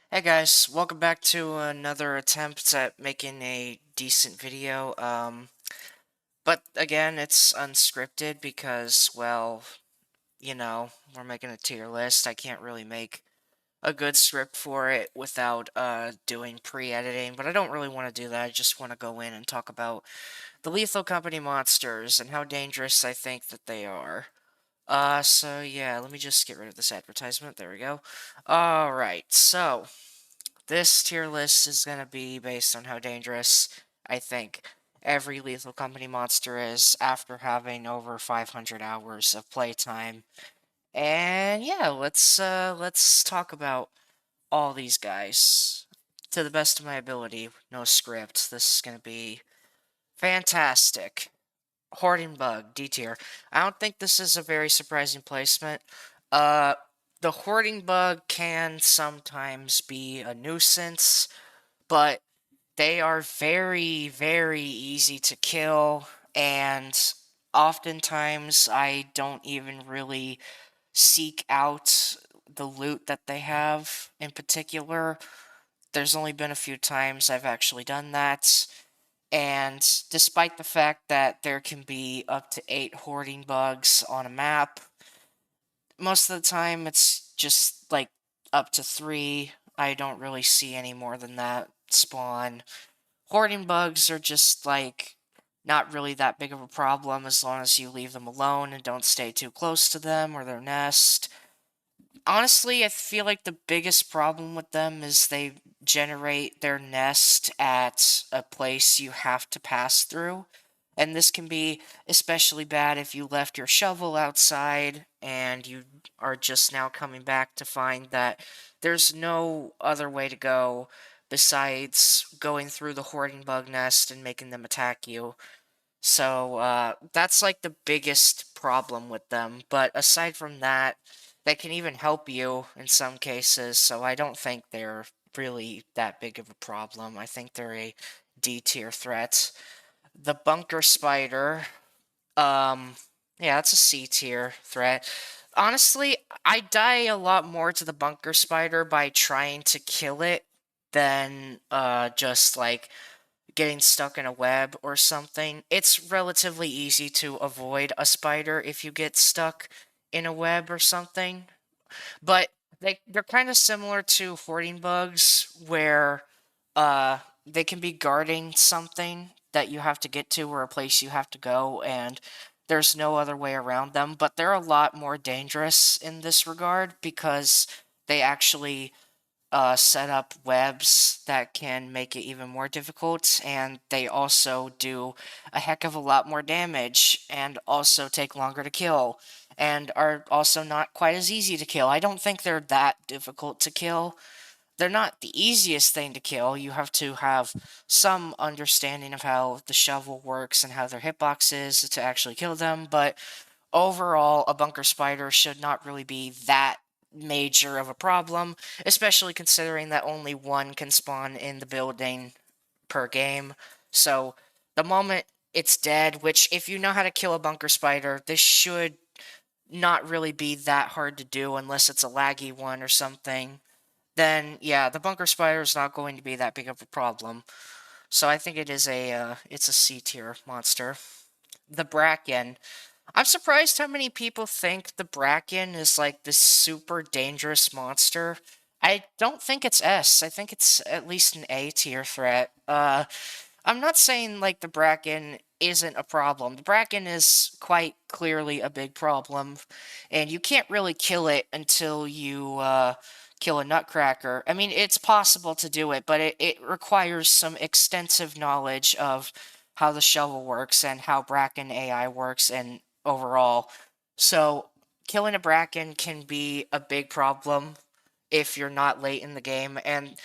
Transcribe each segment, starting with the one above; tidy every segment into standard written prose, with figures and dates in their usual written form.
Hey guys, welcome back to another attempt at making a decent video. But again, it's unscripted because, well, we're making a tier list. I can't really make a good script for it without doing pre-editing, but I don't really want to do that. I just want to go in and talk about the Lethal Company monsters and how dangerous I think that they are. So yeah, let me just get rid of this advertisement. There we go. Alright, so this tier list is going to be based on how dangerous I think every Lethal Company monster is after having over 500 hours of playtime. And yeah, let's talk about all these guys to the best of my ability. No script. This is going to be fantastic. Hoarding Bug, D tier. I don't think this is a very surprising placement. Uh, the Hoarding Bug can sometimes be a nuisance, but they are very, very easy to kill, and oftentimes I don't even really seek out the loot that they have in particular. There's only been a few times I've actually done that, and despite the fact that there can be up to 8 hoarding bugs on a map, most of the time it's just like up to 3. I don't really see any more than that spawn. Hoarding bugs are just like not really that big of a problem as long as you leave them alone and don't stay too close to them or their nest. Honestly, I feel like the biggest problem with them is they generate their nest at a place you have to pass through. And this can be especially bad if you left your shovel outside and you are just now coming back to find that there's no other way to go besides going through the hoarding bug nest and making them attack you. So that's like the biggest problem with them. But aside from that, they can even help you in some cases. So I don't think they're really that big of a problem. I think they're a D tier threat. The bunker spider, um, yeah, it's a C tier threat. Honestly, I die a lot more to the bunker spider by trying to kill it than just like getting stuck in a web or something. It's relatively easy to avoid a spider if you get stuck in a web or something. But they're kind of similar to hoarding bugs where they can be guarding something that you have to get to or a place you have to go and there's no other way around them, but they're a lot more dangerous in this regard because they actually set up webs that can make it even more difficult, and they also do a heck of a lot more damage and also take longer to kill and are also not quite as easy to kill. I don't think they're that difficult to kill. They're not the easiest thing to kill. You have to have some understanding of how the shovel works and how their hitbox is to actually kill them, but overall, a bunker spider should not really be that major of a problem, especially considering that only one can spawn in the building per game. So the moment it's dead, which if you know how to kill a bunker spider, this should not really be that hard to do unless it's a laggy one or something, then yeah, the bunker spider is not going to be that big of a problem. So I think it's a C tier monster. The Bracken. I'm surprised how many people think the Bracken is like this super dangerous monster. I don't think it's S. I think it's at least an A tier threat. I'm not saying like the Bracken isn't a problem. The Bracken is quite clearly a big problem, and you can't really kill it until you kill a Nutcracker. I mean, it's possible to do it, but it requires some extensive knowledge of how the shovel works and how Bracken AI works and overall. So, killing a Bracken can be a big problem if you're not late in the game, and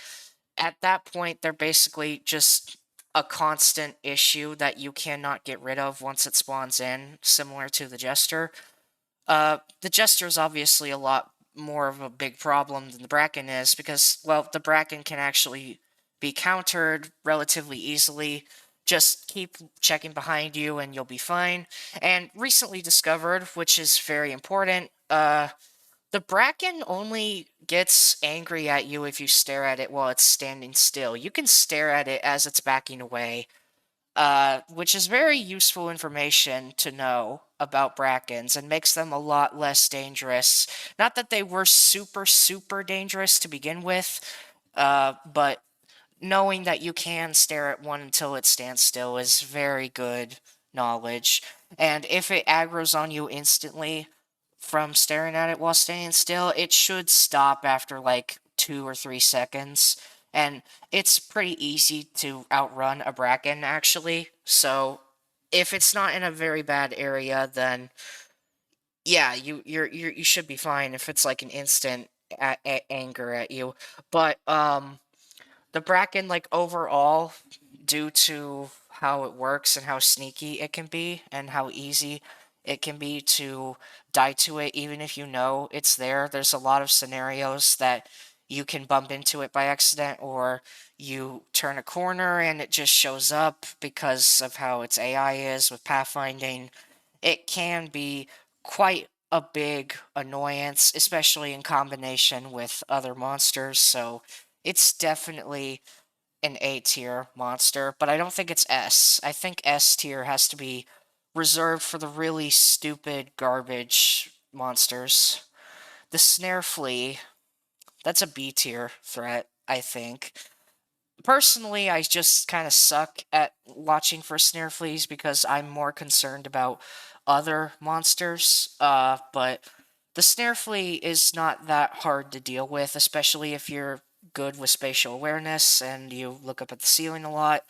at that point, they're basically just a constant issue that you cannot get rid of once it spawns in, similar to the Jester. The Jester is obviously a lot more of a big problem than the Bracken is because, well, the Bracken can actually be countered relatively easily. Just keep checking behind you and you'll be fine. And recently discovered, which is very important, The Bracken only gets angry at you if you stare at it while it's standing still. You can stare at it as it's backing away, which is very useful information to know about Brackens and makes them a lot less dangerous. Not that they were super, super dangerous to begin with, but knowing that you can stare at one until it stands still is very good knowledge. And if it aggroes on you instantly from staring at it while standing still, it should stop after like 2 or 3 seconds. And it's pretty easy to outrun a Bracken, actually. So if it's not in a very bad area, then yeah, you should be fine if it's like an instant anger at you. But the Bracken, like, overall, due to how it works and how sneaky it can be, and how easy it can be to die to it, even if you know it's there, there's a lot of scenarios that you can bump into it by accident, or you turn a corner and it just shows up because of how its AI is with pathfinding. It can be quite a big annoyance, especially in combination with other monsters, so it's definitely an A tier monster, but I don't think it's S. I think S tier has to be reserved for the really stupid garbage monsters. The Snare Flea, that's a B tier threat, I think. Personally, I just kind of suck at watching for Snare Fleas because I'm more concerned about other monsters, but the Snare Flea is not that hard to deal with, especially if you're good with spatial awareness and you look up at the ceiling a lot.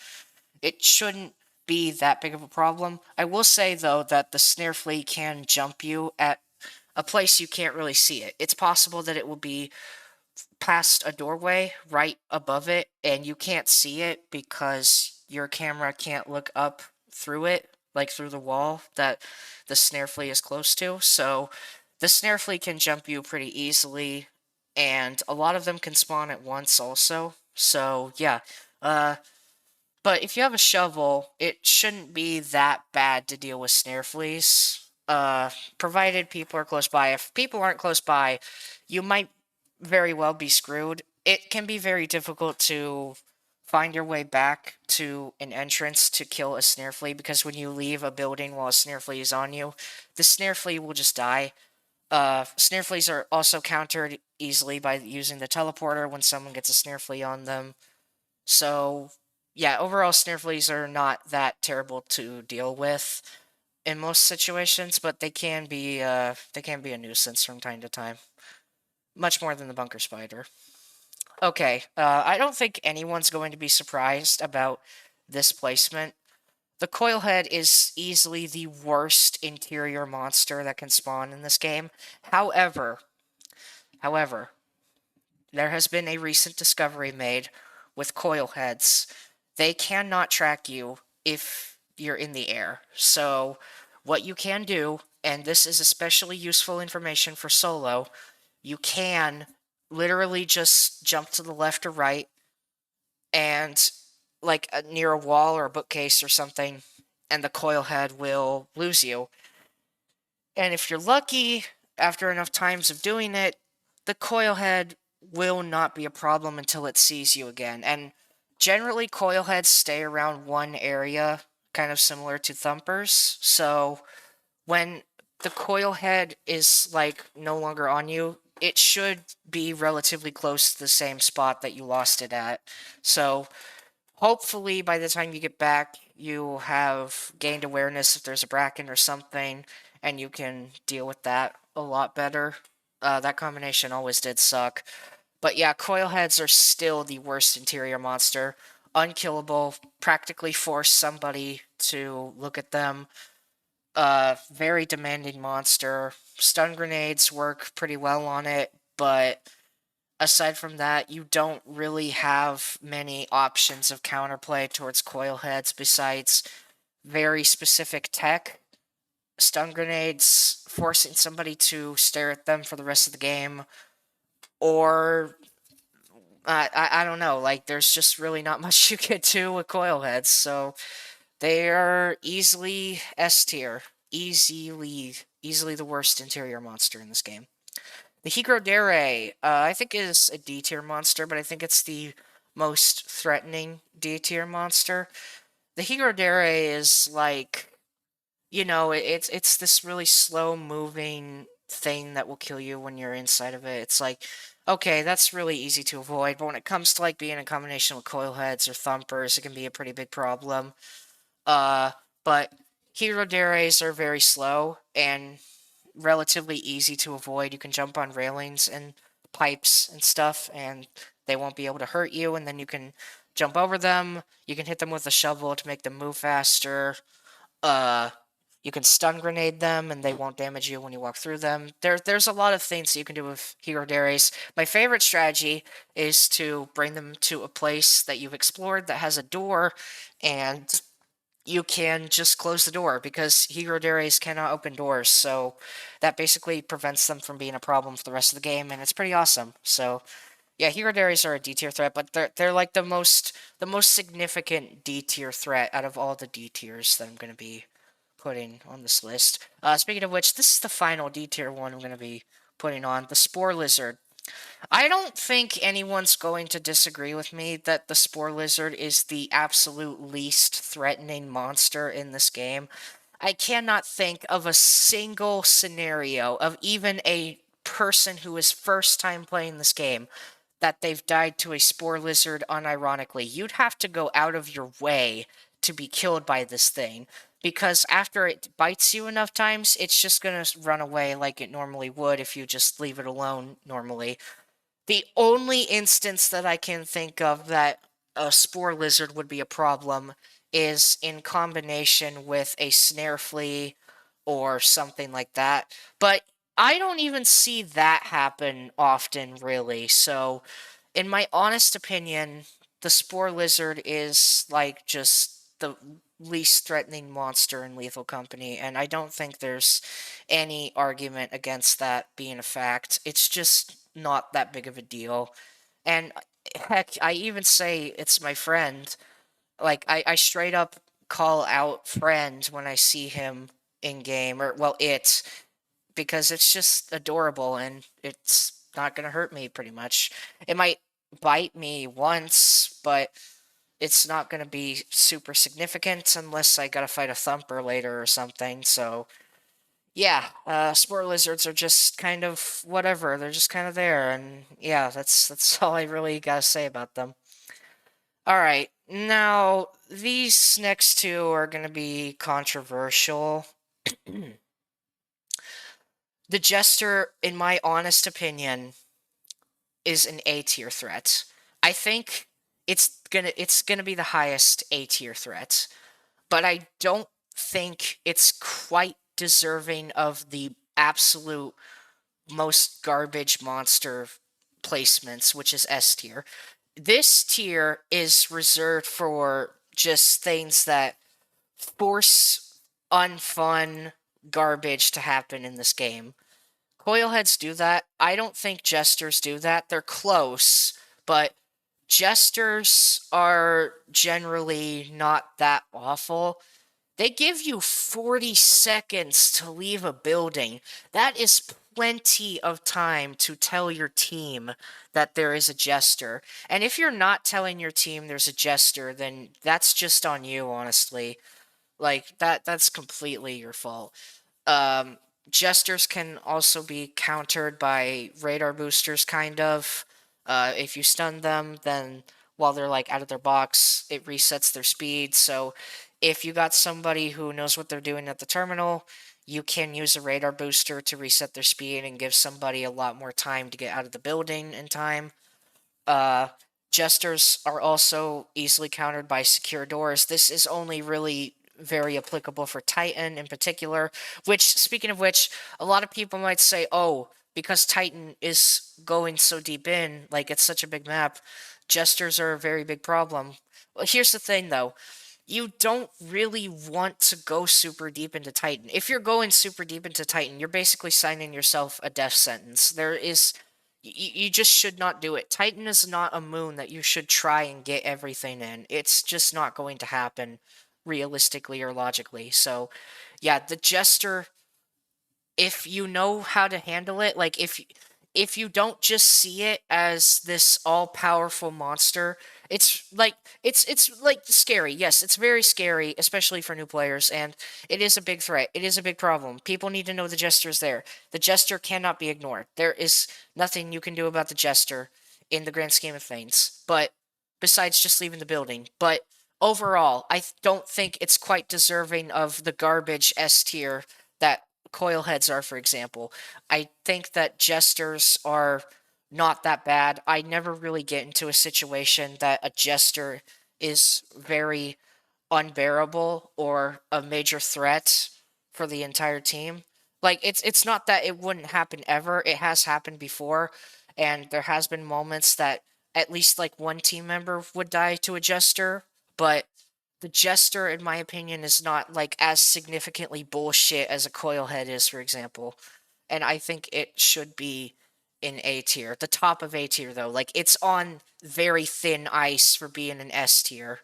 It shouldn't be that big of a problem. I will say, though, that the Snare Flea can jump you at a place you can't really see it. It's possible that it will be past a doorway right above it, and you can't see it because your camera can't look up through it, like through the wall that the Snare Flea is close to. So the Snare Flea can jump you pretty easily, and a lot of them can spawn at once also. So yeah, uh, but if you have a shovel, it shouldn't be that bad to deal with Snare Fleas. Provided people are close by. If people aren't close by, you might very well be screwed. It can be very difficult to find your way back to an entrance to kill a Snare Flea, because when you leave a building while a Snare Flea is on you, the Snare Flea will just die. Snare Fleas are also countered easily by using the teleporter when someone gets a Snare Flea on them. So, yeah, overall, Snare Fleas are not that terrible to deal with in most situations, but they can be a nuisance from time to time. Much more than the bunker spider. Okay, I don't think anyone's going to be surprised about this placement. The Coilhead is easily the worst interior monster that can spawn in this game. However, there has been a recent discovery made with Coilheads. They cannot track you if you're in the air. So, what you can do, and this is especially useful information for solo, you can literally just jump to the left or right and like near a wall or a bookcase or something, and the Coilhead will lose you. And if you're lucky, after enough times of doing it, the Coilhead will not be a problem until it sees you again. And generally, Coilheads stay around one area, kind of similar to Thumpers. So when the Coilhead is like no longer on you, it should be relatively close to the same spot that you lost it at. So hopefully, by the time you get back, you have gained awareness if there's a Bracken or something, and you can deal with that a lot better. That combination always did suck. But yeah, Coilheads are still the worst interior monster. Unkillable, practically force somebody to look at them. Very demanding monster. Stun grenades work pretty well on it, but aside from that, you don't really have many options of counterplay towards Coilheads besides very specific tech. Stun grenades, forcing somebody to stare at them for the rest of the game, or I don't know, like, there's just really not much you can do with Coilheads, so they are easily S tier. Easily the worst interior monster in this game. The Higrodere, I think is a D tier monster, but I think it's the most threatening D tier monster. The Higrodere is like, it's this really slow moving thing that will kill you when you're inside of it. It's like, okay, that's really easy to avoid, but when it comes to like being in combination with Coilheads or Thumpers, it can be a pretty big problem. Uh, but Higroderes are very slow and relatively easy to avoid. You can jump on railings and pipes and stuff, and they won't be able to hurt you, and then you can jump over them. You can hit them with a shovel to make them move faster. Uh, you can stun grenade them, and they won't damage you when you walk through them. There's a lot of things that you can do with Hero Dairies. My favorite strategy is to bring them to a place that you've explored that has a door, and you can just close the door because Hero Dairies cannot open doors, so that basically prevents them from being a problem for the rest of the game, and it's pretty awesome. So yeah, Hero Dairies are a D tier threat, but they're like the most significant D tier threat out of all the D tiers that I'm gonna be putting on this list. Speaking of which, this is the final D tier one I'm gonna be putting on, the Spore Lizard. I don't think anyone's going to disagree with me that the Spore Lizard is the absolute least threatening monster in this game. I cannot think of a single scenario of even a person who is first time playing this game that they've died to a Spore Lizard unironically. You'd have to go out of your way to be killed by this thing, because after it bites you enough times, it's just gonna run away like it normally would if you just leave it alone normally. The only instance that I can think of that a Spore Lizard would be a problem is in combination with a Snare Flea or something like that. But I don't even see that happen often, really. So, in my honest opinion, the Spore Lizard is like just the least threatening monster in Lethal Company, and I don't think there's any argument against that being a fact. It's just not that big of a deal. And heck, I even say it's my friend. Like, I straight up call out friend when I see him in game, or, well, because it's just adorable and it's not gonna hurt me pretty much. It might bite me once, but it's not gonna be super significant unless I gotta fight a Thumper later or something, so yeah, Spore Lizards are just kind of whatever. They're just kind of there, and yeah, that's all I really gotta say about them. All right, now these next two are gonna be controversial. The Jester, in my honest opinion, is an A tier threat. I think it's gonna be the highest A tier threat, but I don't think it's quite deserving of the absolute most garbage monster placements, which is S tier. This tier is reserved for just things that force unfun garbage to happen in this game. Coilheads do that. I don't think Jesters do that. They're close, but Jesters are generally not that awful. They give you 40 seconds to leave a building. That is plenty of time to tell your team that there is a jester. And if you're not telling your team there's a jester, then that's just on you, honestly. Like, that's completely your fault. Um, Jesters can also be countered by radar boosters, kind of. If you stun them, then while they're like out of their box, it resets their speed. So if you got somebody who knows what they're doing at the terminal, you can use a radar booster to reset their speed and give somebody a lot more time to get out of the building in time. Uh, Jesters are also easily countered by secure doors. This is only really very applicable for Titan in particular, which, speaking of which, a lot of people might say, oh, because Titan is going so deep in, like, it's such a big map, Jesters are a very big problem. Well, here's the thing, though. You don't really want to go super deep into Titan. If you're going super deep into Titan, you're basically signing yourself a death sentence. You just should not do it. Titan is not a moon that you should try and get everything in. It's just not going to happen realistically or logically. So, yeah, the Jester, if you know how to handle it, like, if you don't just see it as this all-powerful monster, it's like scary. Yes, it's very scary, especially for new players, and it is a big threat. It is a big problem. People need to know the Jester is there. The Jester cannot be ignored. There is nothing you can do about the Jester in the grand scheme of things, but besides just leaving the building. But overall, I don't think it's quite deserving of the garbage S tier that Coilheads are, for example. I think that Jesters are not that bad. I never really get into a situation that a Jester is very unbearable or a major threat for the entire team. Like it's not that it wouldn't happen ever. It has happened before, and there has been moments that at least like one team member would die to a Jester, but the Jester, in my opinion, is not like as significantly bullshit as a Coilhead is, for example. And I think it should be in A tier. The top of A tier though. Like it's on very thin ice for being an S tier.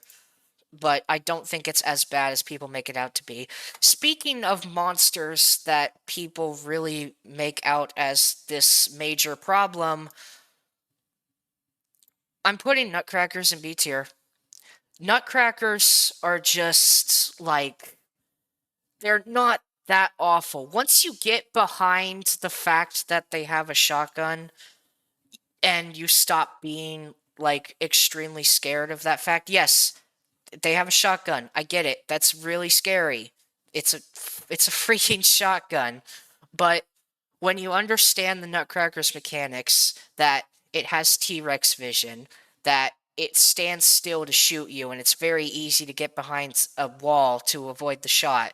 But I don't think it's as bad as people make it out to be. Speaking of monsters that people really make out as this major problem, I'm putting Nutcrackers in B tier. Nutcrackers are just like they're not that awful. Once you get behind the fact that they have a shotgun and you stop being like extremely scared of that fact, yes, they have a shotgun. I get it. That's really scary. It's a freaking shotgun. But when you understand the Nutcracker's mechanics, that it has T-Rex vision, that it stands still to shoot you, and it's very easy to get behind a wall to avoid the shot,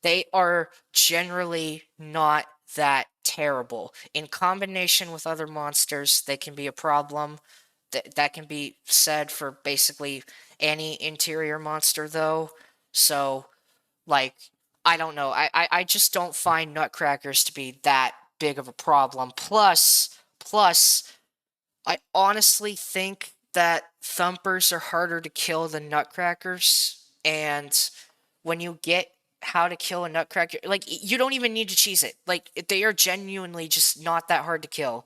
they are generally not that terrible. In combination with other monsters, they can be a problem. That can be said for basically any interior monster, though. So, like, I don't know. I just don't find Nutcrackers to be that big of a problem. Plus, I honestly think that Thumpers are harder to kill than Nutcrackers. And when you get how to kill a Nutcracker, like, you don't even need to cheese it. Like, they are genuinely just not that hard to kill.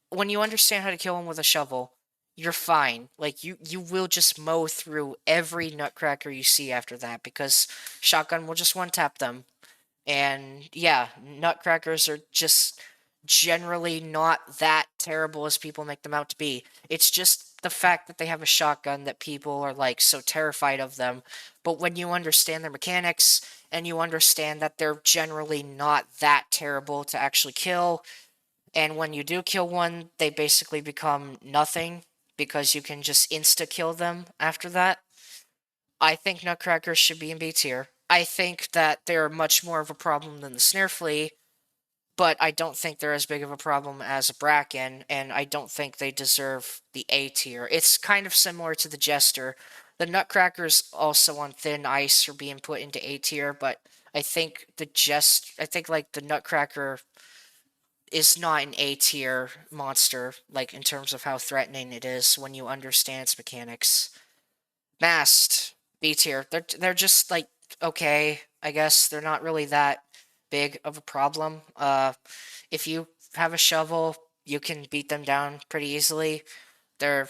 When you understand how to kill them with a shovel, you're fine. Like, you will just mow through every Nutcracker you see after that, because Shotgun will just one-tap them. And yeah, Nutcrackers are just generally not that terrible as people make them out to be. It's just the fact that they have a shotgun that people are like so terrified of them. But when you understand their mechanics and you understand that they're generally not that terrible to actually kill, and when you do kill one, they basically become nothing because you can just insta-kill them after that. I think Nutcrackers should be in B tier. I think that they're much more of a problem than the Snare Flea, but I don't think they're as big of a problem as a Bracken, and I don't think they deserve the A tier. It's kind of similar to the Jester. The Nutcracker's also on thin ice for being put into A tier, but I think I think like the Nutcracker is not an A tier monster, like in terms of how threatening it is when you understand its mechanics. Mast, B tier. They're just like okay, I guess they're not really that big of a problem. If you have a shovel, you can beat them down pretty easily. They're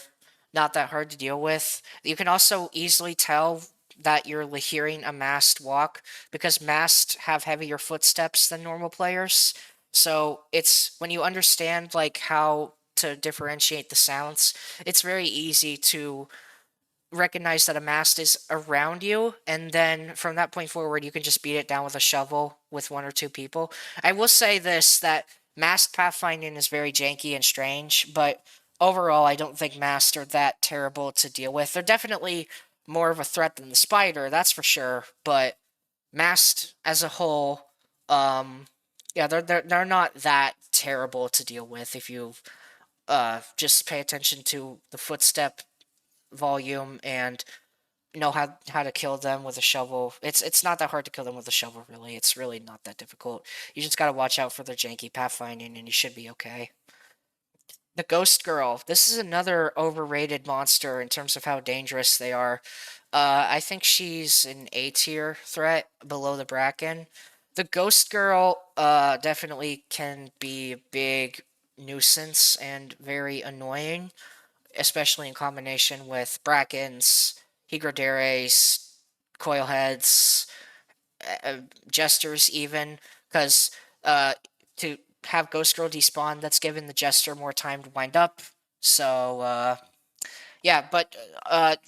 not that hard to deal with. You can also easily tell that you're hearing a Mast walk because Mast have heavier footsteps than normal players. So it's when you understand like how to differentiate the sounds, it's very easy to recognize that a Mast is around you, and then from that point forward, you can just beat it down with a shovel with one or two people. I will say this, that Mast pathfinding is very janky and strange, but overall, I don't think Mast are that terrible to deal with. They're definitely more of a threat than the Spider, that's for sure, but Mast as a whole, yeah, they're not that terrible to deal with if you just pay attention to the footstep volume and know how to kill them with a shovel. It's not that hard to kill them with a shovel, really. It's really not that difficult. You just gotta watch out for their janky pathfinding, and you should be okay. The Ghost Girl. This is another overrated monster in terms of how dangerous they are. I think she's an A tier threat below the Bracken. The Ghost Girl definitely can be a big nuisance and very annoying, especially in combination with Brackens, Higroderes, Coilheads, uh, Jesters even, because to have Ghost Girl despawn, that's given the Jester more time to wind up. So yeah, but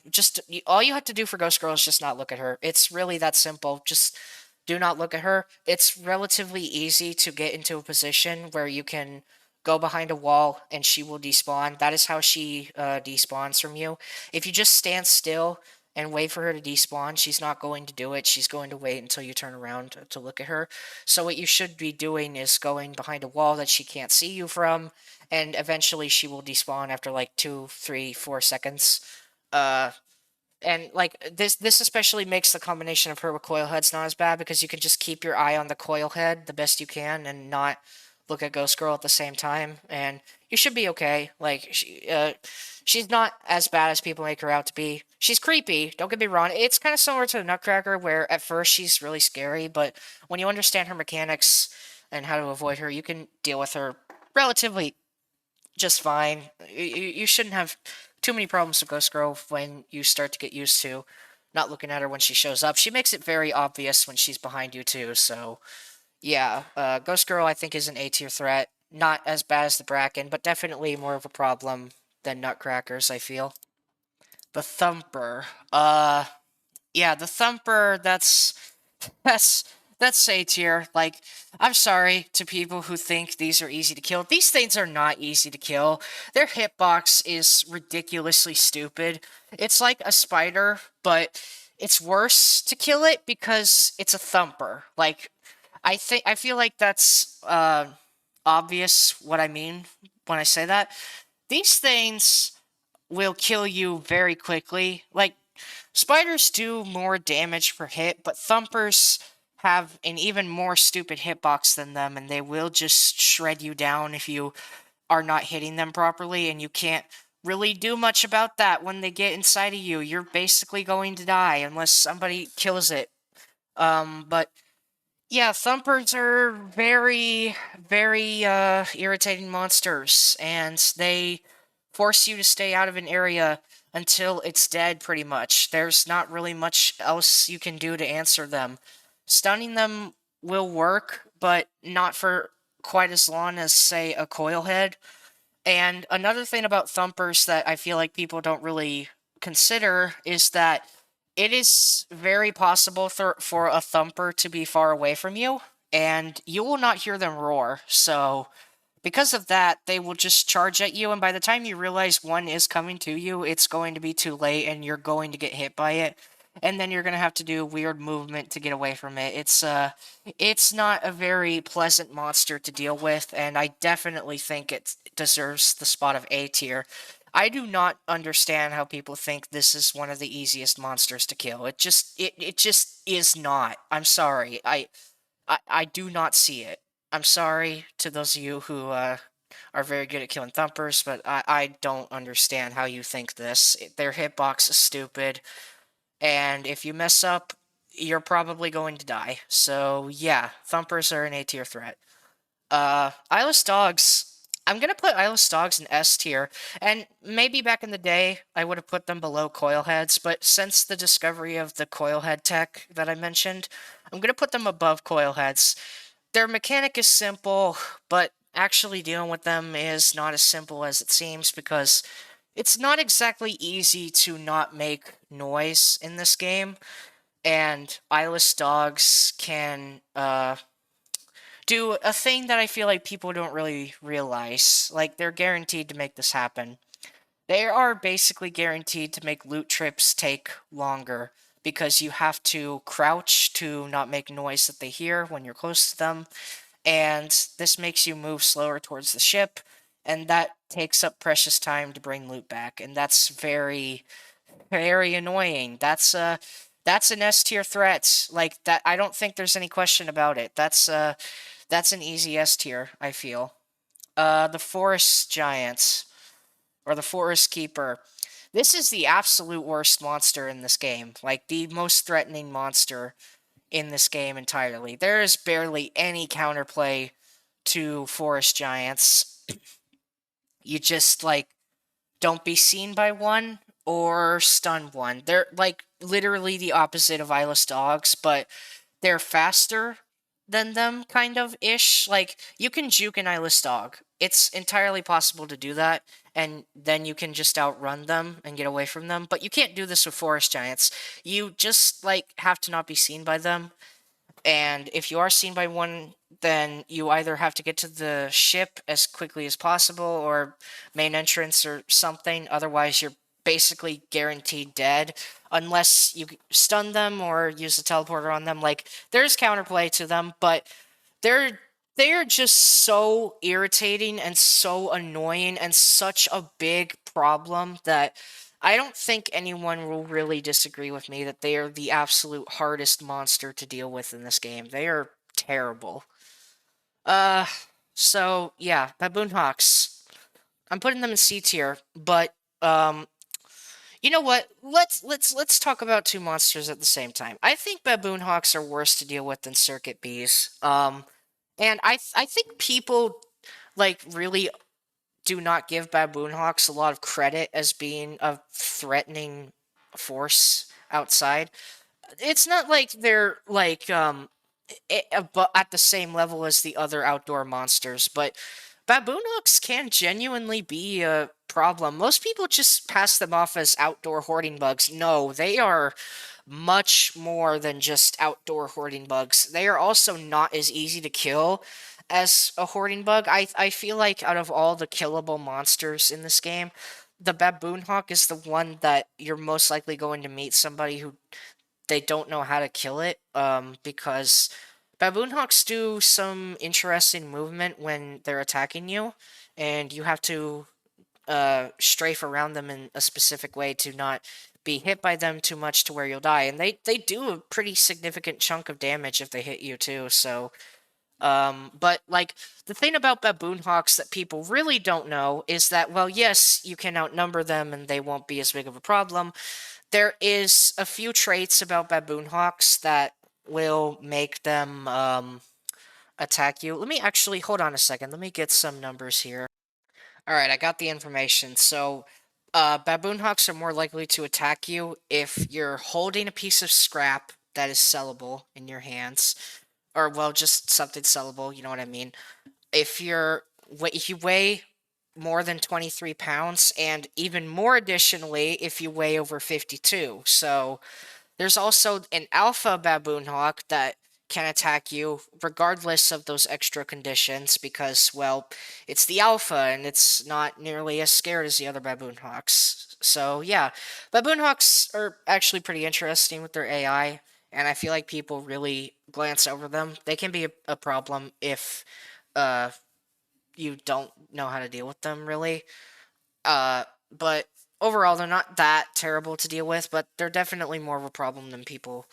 just all you have to do for Ghost Girl is just not look at her. It's really that simple. Just do not look at her. It's relatively easy to get into a position where you can go behind a wall and she will despawn. That is how she despawns from you. If you just stand still and wait for her to despawn, she's not going to do it. She's going to wait until you turn around to look at her. So what you should be doing is going behind a wall that she can't see you from, and eventually she will despawn after like 2, 3, 4 seconds. Uh, and like this especially makes the combination of her with Coilheads not as bad because you can just keep your eye on the Coilhead the best you can and not look at Ghost Girl at the same time, and you should be okay. Like she's not as bad as people make her out to be. She's creepy. Don't get me wrong. It's kind of similar to the Nutcracker, where at first she's really scary, but when you understand her mechanics and how to avoid her, you can deal with her relatively just fine. You shouldn't have too many problems with Ghost Girl when you start to get used to not looking at her when she shows up. She makes it very obvious when she's behind you too, so yeah. Ghost Girl I think is an A tier threat. Not as bad as the Bracken, but definitely more of a problem than Nutcrackers, I feel. The Thumper. Yeah, the Thumper, that's that's A tier. Like, I'm sorry to people who think these are easy to kill. These things are not easy to kill. Their hitbox is ridiculously stupid. It's like a spider, but it's worse to kill it because it's a Thumper. Like, I feel like that's obvious what I mean when I say that. These things will kill you very quickly. Like, spiders do more damage per hit, but thumpers have an even more stupid hitbox than them, and they will just shred you down if you are not hitting them properly, and you can't really do much about that when they get inside of you. You're basically going to die unless somebody kills it. But yeah, thumpers are very, very irritating monsters, and they force you to stay out of an area until it's dead, pretty much. There's not really much else you can do to answer them. Stunning them will work, but not for quite as long as, say, a Coilhead. And another thing about thumpers that I feel like people don't really consider is that it is very possible for a thumper to be far away from you, and you will not hear them roar. So, because of that, they will just charge at you, and by the time you realize one is coming to you, it's going to be too late, and you're going to get hit by it. And then you're going to have to do a weird movement to get away from it. It's not a very pleasant monster to deal with, and I definitely think it deserves the spot of A tier. I do not understand how people think this is one of the easiest monsters to kill. It just is not. I'm sorry. I do not see it. I'm sorry to those of you who are very good at killing thumpers, but I don't understand how you think this. Their hitbox is stupid, and if you mess up, you're probably going to die. So yeah, thumpers are an A tier threat. Eyeless dogs. I'm gonna put eyeless dogs in S tier, and maybe back in the day I would have put them below Coilheads, but since the discovery of the Coilhead tech that I mentioned, I'm gonna put them above Coilheads. Their mechanic is simple, but actually dealing with them is not as simple as it seems because it's not exactly easy to not make noise in this game, and eyeless dogs can do a thing that I feel like people don't really realize. Like, they're guaranteed to make this happen. They are basically guaranteed to make loot trips take longer because you have to crouch to not make noise that they hear when you're close to them, and this makes you move slower towards the ship, and that takes up precious time to bring loot back, and that's very, very annoying. That's an S tier threat. Like that, I don't think there's any question about it. That's an easy S tier, I feel. The Forest Giants, or the Forest Keeper. This is the absolute worst monster in this game. Like, the most threatening monster in this game entirely. There is barely any counterplay to Forest Giants. You just, like, don't be seen by one or stun one. They're, like, literally the opposite of eyeless dogs, but they're faster than them, kind of ish. Like, you can juke an eyeless dog. It's entirely possible to do that, and then you can just outrun them and get away from them. But you can't do this with forest giants. You just, like, have to not be seen by them. And if you are seen by one, then you either have to get to the ship as quickly as possible or main entrance or something. Otherwise, you're basically guaranteed dead unless you stun them or use the teleporter on them. Like, there's counterplay to them, but they're they're just so irritating and so annoying and such a big problem that I don't think anyone will really disagree with me that they are the absolute hardest monster to deal with in this game. They are terrible. Uh, so yeah, Baboon Hawks. I'm putting them in C tier, but you know what? Let's talk about two monsters at the same time. I think Baboon Hawks are worse to deal with than Circuit Bees. And I think people like really do not give Baboon Hawks a lot of credit as being a threatening force outside. It's not like they're like at the same level as the other outdoor monsters, but Baboon Hawks can genuinely be a problem. Most people just pass them off as outdoor hoarding bugs. No, they are much more than just outdoor hoarding bugs. They are also not as easy to kill as a hoarding bug. I feel like out of all the killable monsters in this game, the Baboon Hawk is the one that you're most likely going to meet somebody who they don't know how to kill it, because Baboon Hawks do some interesting movement when they're attacking you, and you have to strafe around them in a specific way to not be hit by them too much to where you'll die. And they do a pretty significant chunk of damage if they hit you too, so but like the thing about Baboon Hawks that people really don't know is that, well, yes, you can outnumber them and they won't be as big of a problem. There is a few traits about Baboon Hawks that will make them attack you. Let me actually hold on a second. Let me get some numbers here. All right, I got the information. So, Baboon Hawks are more likely to attack you if you're holding a piece of scrap that is sellable in your hands, or well, just something sellable. You know what I mean? If you weigh more than 23 pounds, and even more additionally, if you weigh over 52. So there's also an alpha baboon hawk that can attack you regardless of those extra conditions because, well, it's the alpha and it's not nearly as scared as the other baboon hawks. So yeah, baboon hawks are actually pretty interesting with their AI, and I feel like people really glance over them. They can be a problem if uh you don't know how to deal with them really. But overall, they're not that terrible to deal with, but they're definitely more of a problem than people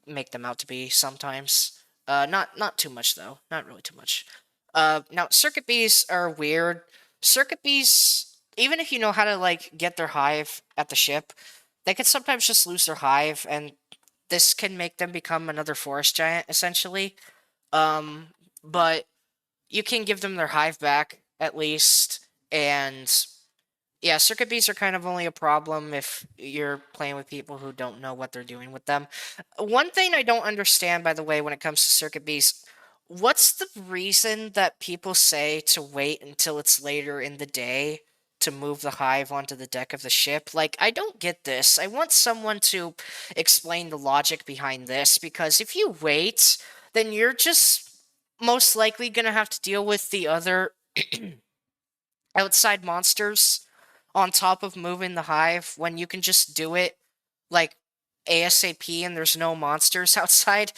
make them out to be sometimes. Not too much though. Not really too much. Now circuit bees are weird. Circuit bees, even if you know how to like get their hive at the ship, they can sometimes just lose their hive, and this can make them become another forest giant essentially. Um, but you can give them their hive back at least, and yeah, circuit bees are kind of only a problem if you're playing with people who don't know what they're doing with them. One thing I don't understand, by the way, when it comes to circuit bees, what's the reason that people say to wait until it's later in the day to move the hive onto the deck of the ship? Like, I don't get this. I want someone to explain the logic behind this, because if you wait, then you're just most likely going to have to deal with the other outside monsters on top of moving the hive when you can just do it like ASAP and there's no monsters outside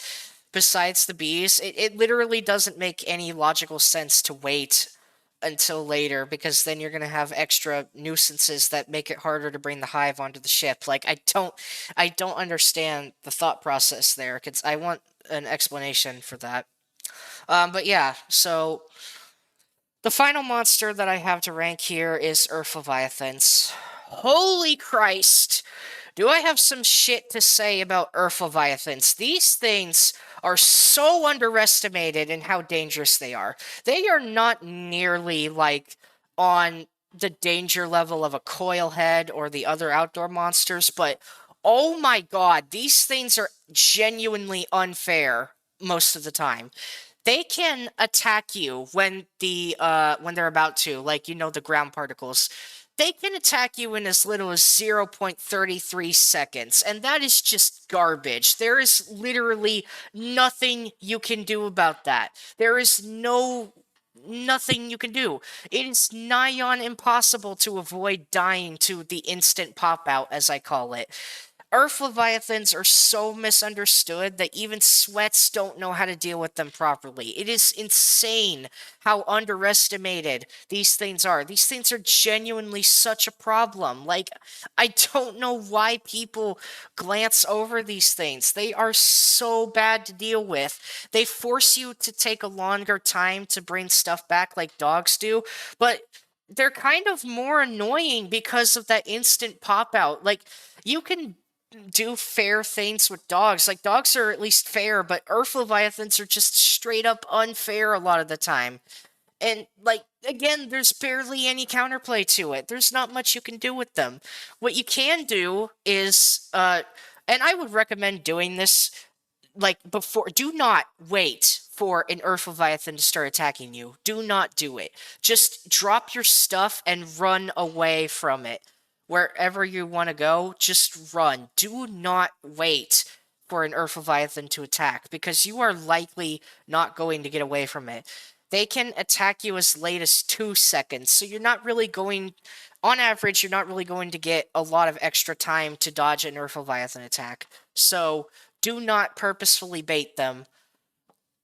besides the bees. It literally doesn't make any logical sense to wait until later, because then you're going to have extra nuisances that make it harder to bring the hive onto the ship. Like, I don't understand the thought process there, because I want an explanation for that. But yeah, so the final monster that I have to rank here is Earth Leviathans. Holy Christ! Do I have some shit to say about Earth Leviathans? These things are so underestimated in how dangerous they are. They are not nearly like on the danger level of a Coilhead or the other outdoor monsters, but oh my god, these things are genuinely unfair most of the time. They can attack you when they're about to, like, the ground particles. They can attack you in as little as 0.33 seconds, and that is just garbage. There is literally nothing you can do about that. There is nothing you can do. It is nigh on impossible to avoid dying to the instant pop out, as I call it. Earth Leviathans are so misunderstood that even sweats don't know how to deal with them properly. It is insane how underestimated these things are. These things are genuinely such a problem. Like, I don't know why people glance over these things. They are so bad to deal with. They force you to take a longer time to bring stuff back like dogs do, but they're kind of more annoying because of that instant pop out. Like, you can do fair things with dogs. Like, dogs are at least fair, but Earth Leviathans are just straight up unfair a lot of the time. And, like, again, there's barely any counterplay to it. There's not much you can do with them. What you can do is, and I would recommend doing this, like, before. Do not wait for an Earth Leviathan to start attacking you. Do not do it. Just drop your stuff and run away from it. Wherever you want to go, just run. Do not wait for an Earth Leviathan to attack, because you are likely not going to get away from it. They can attack you as late as 2 seconds, so you're not really going, on average, you're not really going to get a lot of extra time to dodge an Earth Leviathan attack. So do not purposefully bait them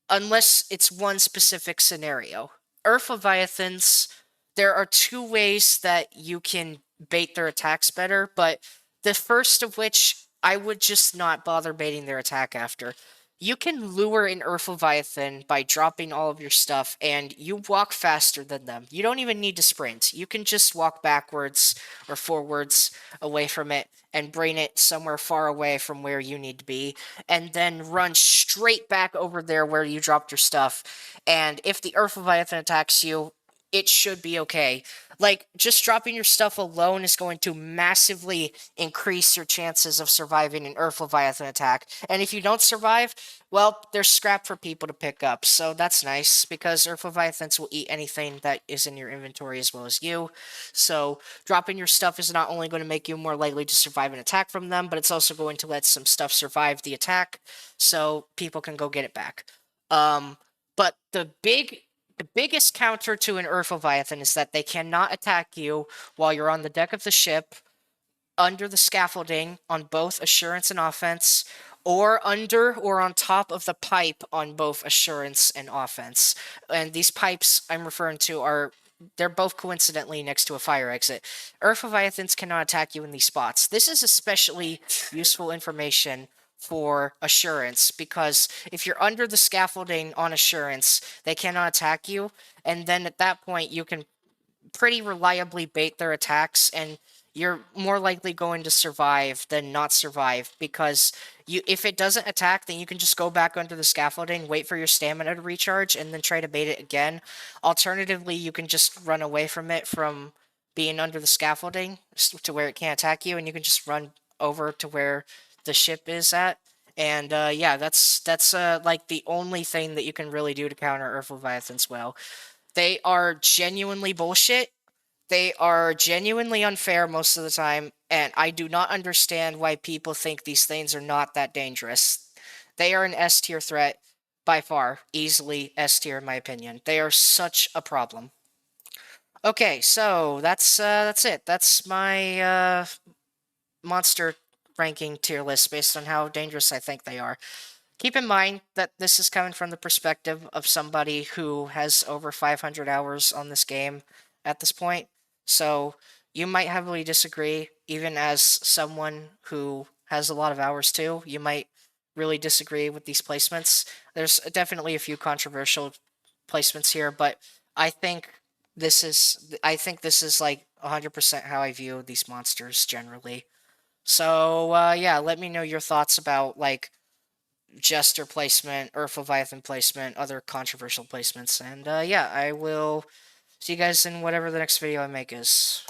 unless it's one specific scenario. Earth Leviathans, there are two ways that you can bait their attacks better, but the first of which I would just not bother baiting their attack after. You can lure an Earth Leviathan by dropping all of your stuff, and you walk faster than them. You don't even need to sprint. You can just walk backwards or forwards away from it and bring it somewhere far away from where you need to be, and then run straight back over there where you dropped your stuff. And if the Earth Leviathan attacks you, it should be okay. Like, just dropping your stuff alone is going to massively increase your chances of surviving an Earth Leviathan attack. And if you don't survive, well, there's scrap for people to pick up. So that's nice, because Earth Leviathans will eat anything that is in your inventory as well as you. So dropping your stuff is not only going to make you more likely to survive an attack from them, but it's also going to let some stuff survive the attack, so people can go get it back. But the biggest counter to an Earth Leviathan is that they cannot attack you while you're on the deck of the ship, under the scaffolding on both assurance and offense, or under or on top of the pipe on both assurance and offense. And these pipes I'm referring to they're both coincidentally next to a fire exit. Earth Leviathans cannot attack you in these spots. This is especially useful information for assurance, because if you're under the scaffolding on assurance, they cannot attack you, and then at that point you can pretty reliably bait their attacks, and you're more likely going to survive than not survive, because if it doesn't attack, then you can just go back under the scaffolding, wait for your stamina to recharge, and then try to bait it again. Alternatively, you can just run away from it from being under the scaffolding to where it can't attack you, and you can just run over to where the ship is at. And yeah, that's like the only thing that you can really do to counter Earth Leviathans well. They are genuinely bullshit. They are genuinely unfair most of the time, and I do not understand why people think these things are not that dangerous. They are an S tier threat by far, easily S tier in my opinion. They are such a problem. Okay, so that's it. That's my monster ranking tier list based on how dangerous I think they are. Keep in mind that this is coming from the perspective of somebody who has over 500 hours on this game at this point, so you might heavily disagree, even as someone who has a lot of hours too. You might really disagree with these placements. There's definitely a few controversial placements here, but I think this is like 100% how I view these monsters generally. So yeah, let me know your thoughts about like Jester placement, Earth Leviathan placement, other controversial placements, and yeah, I will See you guys in whatever the next video I make is.